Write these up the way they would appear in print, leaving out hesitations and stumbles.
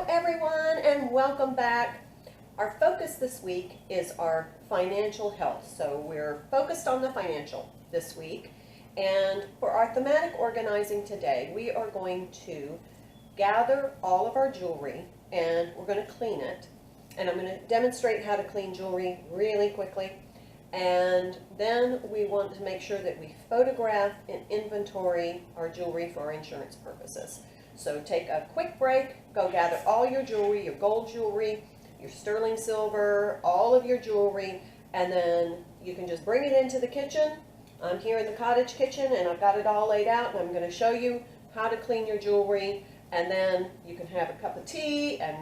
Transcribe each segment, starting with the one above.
everyone, and welcome back. Our focus this week is our financial health. So we're focused on the financial this week. And for our thematic organizing today, we are going to gather all of our jewelry and we're going to clean it. And I'm going to demonstrate how to clean jewelry really quickly. And then we want to make sure that we photograph and inventory our jewelry for our insurance purposes. So take a quick break, go gather all your jewelry, your gold jewelry, your sterling silver, all of your jewelry, and then you can just bring it into the kitchen. I'm here in the cottage kitchen and I've got it all laid out, and I'm going to show you how to clean your jewelry, and then you can have a cup of tea and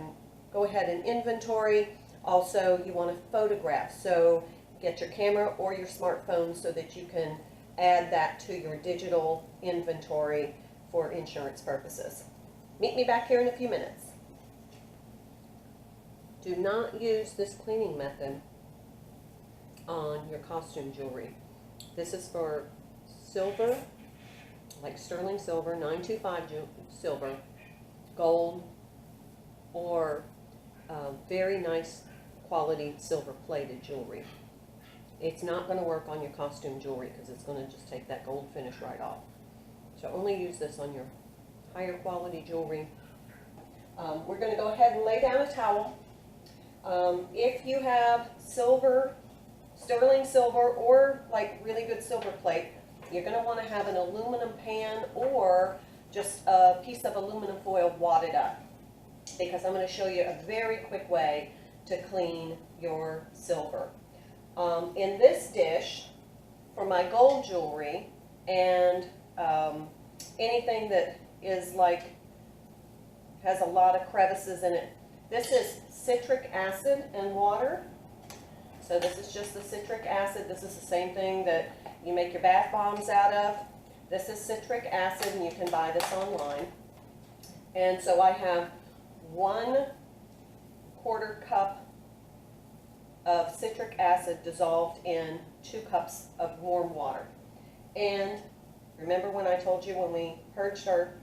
go ahead and inventory. Also, you want to photograph, so get your camera or your smartphone so that you can add that to your digital inventory for insurance purposes. Meet me back here in a few minutes. Do not use this cleaning method on your costume jewelry. This is for silver, like sterling silver, 925 silver, gold, or very nice quality silver plated jewelry. It's not going to work on your costume jewelry because it's going to just take that gold finish right off. So only use this on your higher quality jewelry. We're going to go ahead and lay down a towel. If you have silver, sterling silver, or like really good silver plate, you're going to want to have an aluminum pan or just a piece of aluminum foil wadded up, because I'm going to show you a very quick way to clean your silver. In this dish, for my gold jewelry and anything that is like has a lot of crevices in it, this is citric acid and water. So this is just the citric acid. This is the same thing that you make your bath bombs out of. This is citric acid, and you can buy this online. And so I have 1/4 cup of citric acid dissolved in 2 cups of warm water. And remember when I told you when we purged our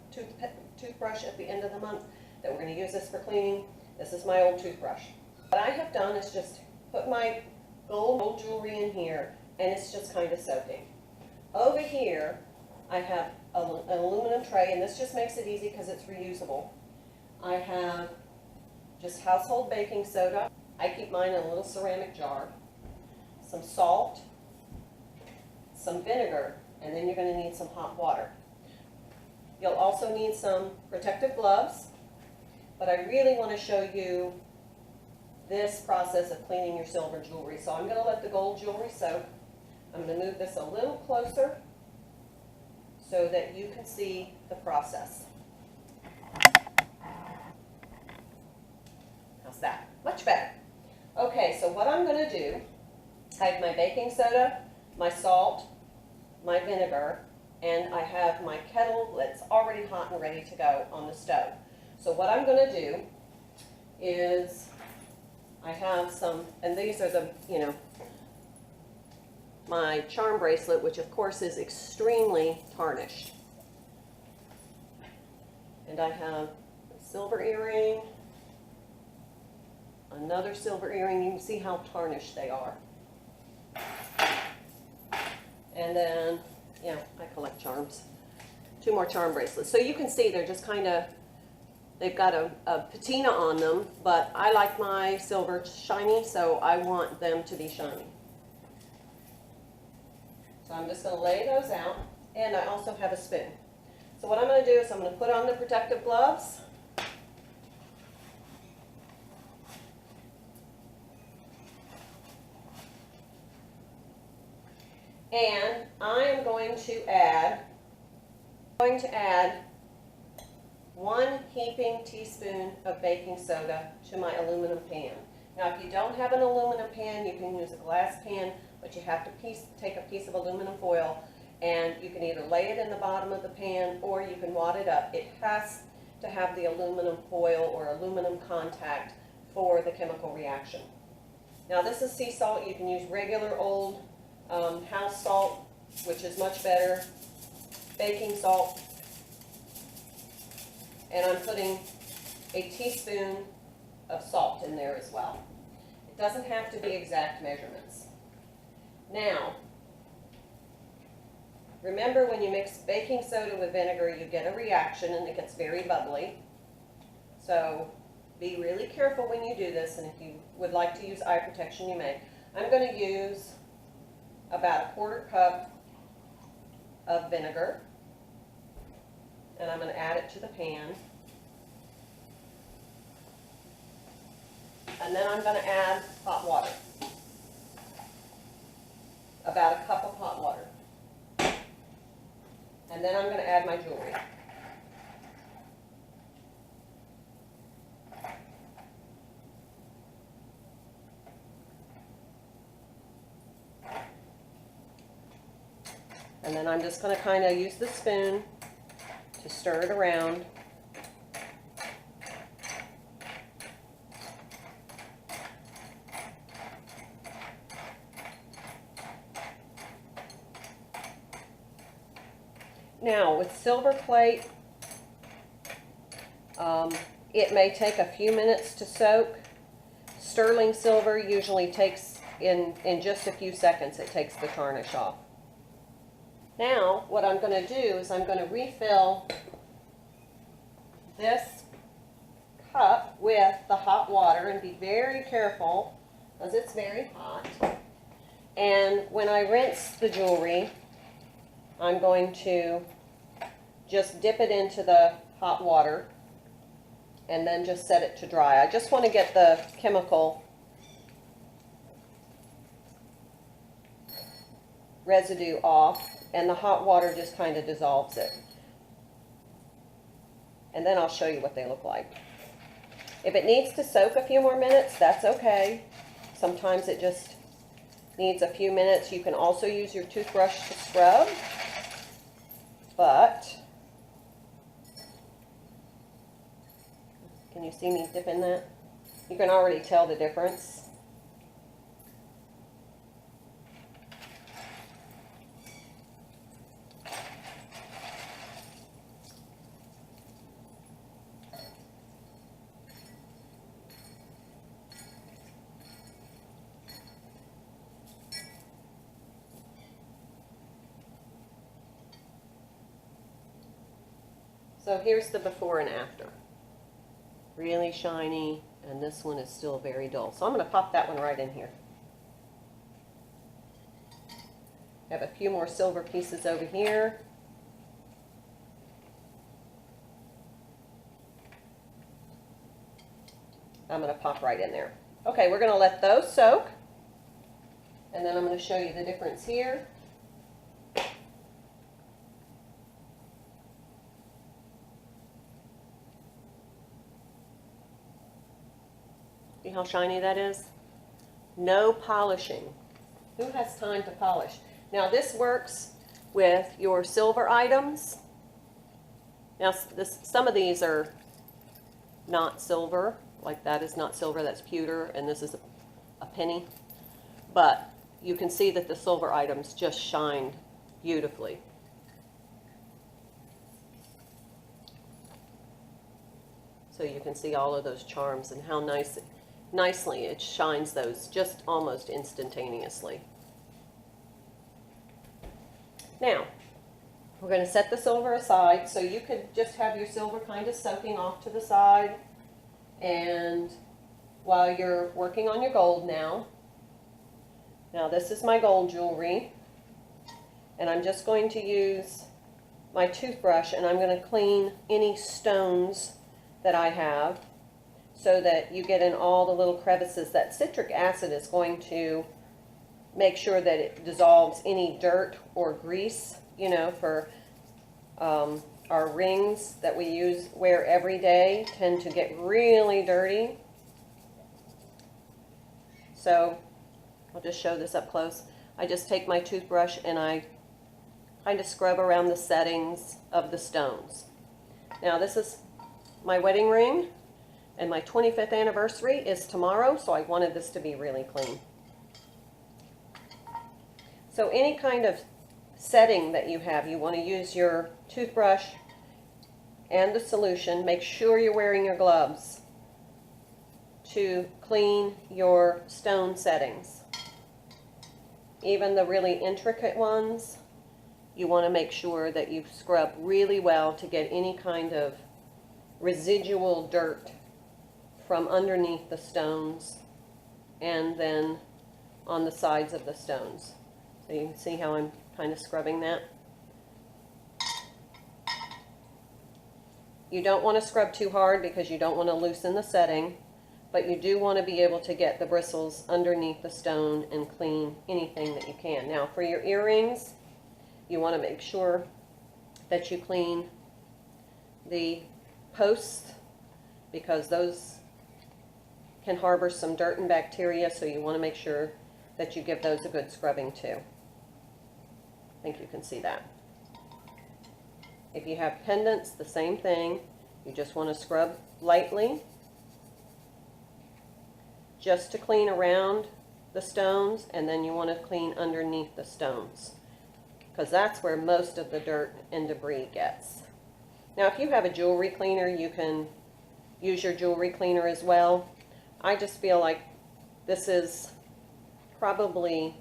toothbrush at the end of the month that we're going to use this for cleaning? This is my old toothbrush. What I have done is just put my gold jewelry in here, and it's just kind of soaking. Over here, I have an aluminum tray, and this just makes it easy because it's reusable. I have just household baking soda. I keep mine in a little ceramic jar. Some salt, some vinegar, and then you're going to need some hot water. You'll also need some protective gloves, but I really want to show you this process of cleaning your silver jewelry. So I'm going to let the gold jewelry soak. I'm going to move this a little closer so that you can see the process. How's that? Much better. Okay, so what I'm going to do, I have my baking soda, my salt, my vinegar, and I have my kettle that's already hot and ready to go on the stove. So what I'm going to do is I have some, and these are the, my charm bracelet, which of course is extremely tarnished. And I have a silver earring, another silver earring. You can see how tarnished they are. And then, I collect charms. 2 more charm bracelets. So you can see they're just kind of, they've got a patina on them, but I like my silver shiny, so I want them to be shiny. So I'm just going to lay those out, and I also have a spoon. So what I'm going to do is I'm going to put on the protective gloves. And I am going to add 1 heaping teaspoon of baking soda to my aluminum pan. Now, if you don't have an aluminum pan, you can use a glass pan, but you have to take a piece of aluminum foil, and you can either lay it in the bottom of the pan or you can wad it up. It has to have the aluminum foil or aluminum contact for the chemical reaction. Now, this is sea salt. You can use regular old house salt, which is much better, baking salt, and I'm putting a teaspoon of salt in there as well. It doesn't have to be exact measurements. Now, remember when you mix baking soda with vinegar, you get a reaction and it gets very bubbly. So be really careful when you do this, and if you would like to use eye protection, you may. I'm going to use about a 1/4 cup of vinegar, and I'm going to add it to the pan. And then I'm going to add hot water, about a cup of hot water. And then I'm going to add my jewelry. And then I'm just going to kind of use the spoon to stir it around. Now, with silver plate, it may take a few minutes to soak. Sterling silver usually takes, in just a few seconds, it takes the tarnish off. Now, what I'm going to do is I'm going to refill this cup with the hot water, and be very careful because it's very hot. And when I rinse the jewelry, I'm going to just dip it into the hot water and then just set it to dry. I just want to get the chemical residue off, and the hot water just kind of dissolves it. And then I'll show you what they look like. If it needs to soak a few more minutes, that's okay. Sometimes it just needs a few minutes. You can also use your toothbrush to scrub, but can you see me dipping that? You can already tell the difference. So here's the before and after. Really shiny, and this one is still very dull. So I'm going to pop that one right in here. I have a few more silver pieces over here. I'm going to pop right in there. Okay, we're going to let those soak, and then I'm going to show you the difference here. See how shiny that is? No polishing. Who has time to polish? Now this works with your silver items. Now some of these are not silver, like that is not silver, that's pewter, and this is a penny. But you can see that the silver items just shined beautifully. So you can see all of those charms and how nicely it shines those just almost instantaneously. Now, we're going to set the silver aside, so you could just have your silver kind of soaking off to the side, and while you're working on your gold now this is my gold jewelry, and I'm just going to use my toothbrush, and I'm going to clean any stones that I have, so that you get in all the little crevices. That citric acid is going to make sure that it dissolves any dirt or grease, you know, for our rings that we wear every day tend to get really dirty. So I'll just show this up close. I just take my toothbrush and I kind of scrub around the settings of the stones. Now this is my wedding ring, and my 25th anniversary is tomorrow, so I wanted this to be really clean. So any kind of setting that you have, you want to use your toothbrush and the solution. Make sure you're wearing your gloves to clean your stone settings. Even the really intricate ones, you want to make sure that you scrub really well to get any kind of residual dirt from underneath the stones and then on the sides of the stones. So you can see how I'm kind of scrubbing that. You don't want to scrub too hard because you don't want to loosen the setting, but you do want to be able to get the bristles underneath the stone and clean anything that you can. Now for your earrings, you want to make sure that you clean the posts because those can harbor some dirt and bacteria, so you want to make sure that you give those a good scrubbing too. I think you can see that. If you have pendants, the same thing. You just want to scrub lightly just to clean around the stones, and then you want to clean underneath the stones because that's where most of the dirt and debris gets. Now if you have a jewelry cleaner, you can use your jewelry cleaner as well. I just feel like this is probably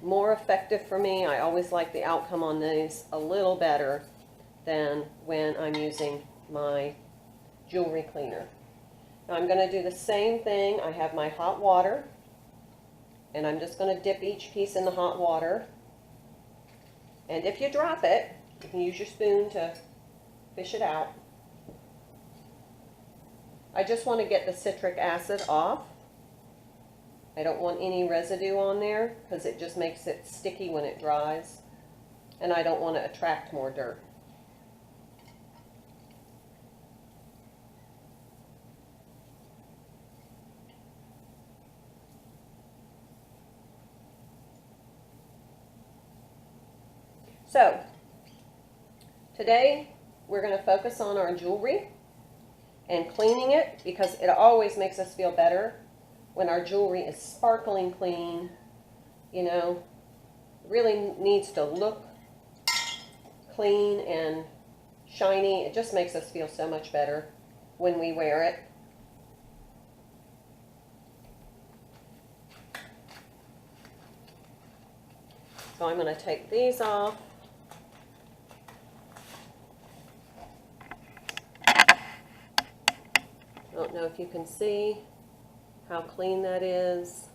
more effective for me. I always like the outcome on these a little better than when I'm using my jewelry cleaner. Now I'm going to do the same thing. I have my hot water, and I'm just going to dip each piece in the hot water. And if you drop it, you can use your spoon to fish it out. I just want to get the citric acid off. I don't want any residue on there because it just makes it sticky when it dries, and I don't want to attract more dirt. So today we're going to focus on our jewelry and cleaning it because it always makes us feel better when our jewelry is sparkling clean. You know, really needs to look clean and shiny. It just makes us feel so much better when we wear it. So I'm going to take these off. I don't know if you can see how clean that is.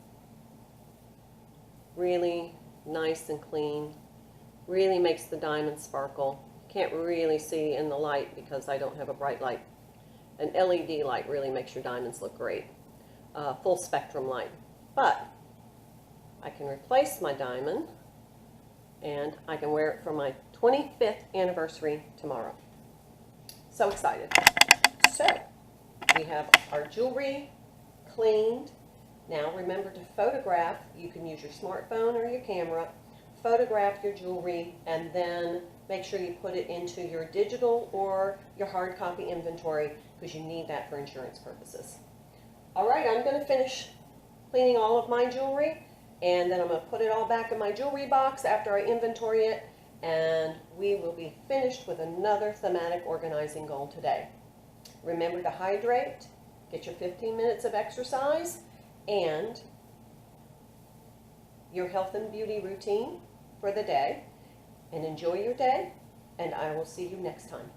Really nice and clean. Really makes the diamond sparkle. Can't really see in the light because I don't have a bright light. An LED light really makes your diamonds look great. Full spectrum light. But I can replace my diamond and I can wear it for my 25th anniversary tomorrow. So excited. So we have our jewelry cleaned. Now remember to photograph. You can use your smartphone or your camera. Photograph your jewelry and then make sure you put it into your digital or your hard copy inventory because you need that for insurance purposes. All right, I'm going to finish cleaning all of my jewelry and then I'm going to put it all back in my jewelry box after I inventory it, and we will be finished with another thematic organizing goal today. Remember to hydrate, get your 15 minutes of exercise, and your health and beauty routine for the day, and enjoy your day, and I will see you next time.